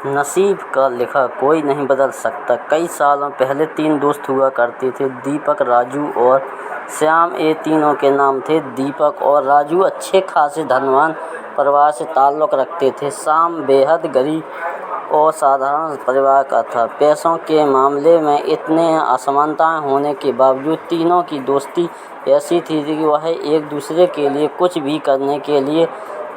नसीब का लिखा कोई नहीं बदल सकता। कई सालों पहले 3 दोस्त हुआ करते थे, दीपक, राजू और श्याम। ये तीनों के नाम थे। दीपक और राजू अच्छे खासे धनवान परिवार से ताल्लुक़ रखते थे। श्याम बेहद गरीब और साधारण परिवार का था। पैसों के मामले में इतने असमानताएं होने के बावजूद तीनों की दोस्ती ऐसी थी कि वह एक दूसरे के लिए कुछ भी करने के लिए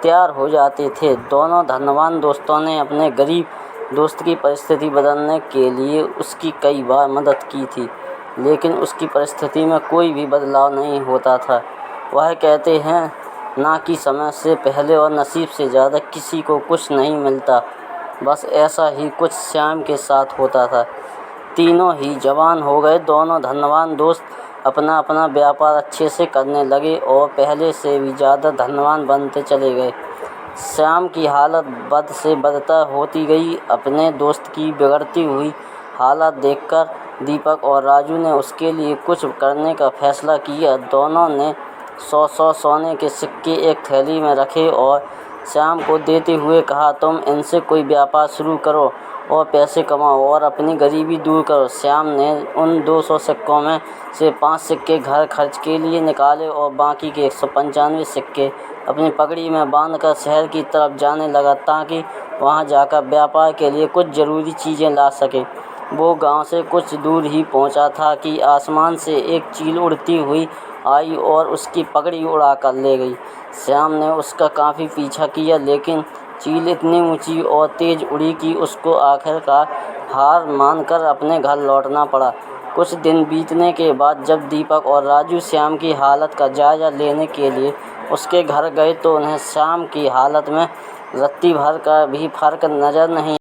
तैयार हो जाते थे। दोनों धनवान दोस्तों ने अपने गरीब दोस्त की परिस्थिति बदलने के लिए उसकी कई बार मदद की थी, लेकिन उसकी परिस्थिति में कोई भी बदलाव नहीं होता था। वह कहते हैं ना कि समय से पहले और नसीब से ज़्यादा किसी को कुछ नहीं मिलता। बस ऐसा ही कुछ श्याम के साथ होता था। तीनों ही जवान हो गए। दोनों धनवान दोस्त अपना अपना व्यापार अच्छे से करने लगे और पहले से भी ज़्यादा धनवान बनते चले गए। श्याम की हालत बद से बदतर होती गई। अपने दोस्त की बिगड़ती हुई हालत देखकर दीपक और राजू ने उसके लिए कुछ करने का फैसला किया। दोनों ने 100 सोने के सिक्के एक थैली में रखे और श्याम को देते हुए कहा, तुम इनसे कोई व्यापार शुरू करो और पैसे कमाओ और अपनी गरीबी दूर करो। श्याम ने उन 200 सिक्कों में से 5 सिक्के घर खर्च के लिए निकाले और बाकी के 195 सिक्के अपनी पगड़ी में बांधकर शहर की तरफ जाने लगा ताकि वहां जाकर व्यापार के लिए कुछ ज़रूरी चीज़ें ला सके। वो गांव से कुछ दूर ही पहुंचा था कि आसमान से एक चील उड़ती हुई आई और उसकी पगड़ी उड़ा कर ले गई। श्याम ने उसका काफ़ी पीछा किया, लेकिन चील इतनी ऊंची और तेज़ उड़ी कि उसको आखिरकार हार मानकर अपने घर लौटना पड़ा। कुछ दिन बीतने के बाद जब दीपक और राजू श्याम की हालत का जायज़ा लेने के लिए उसके घर गए तो उन्हें श्याम की हालत में रत्ती भर का भी फर्क नज़र नहीं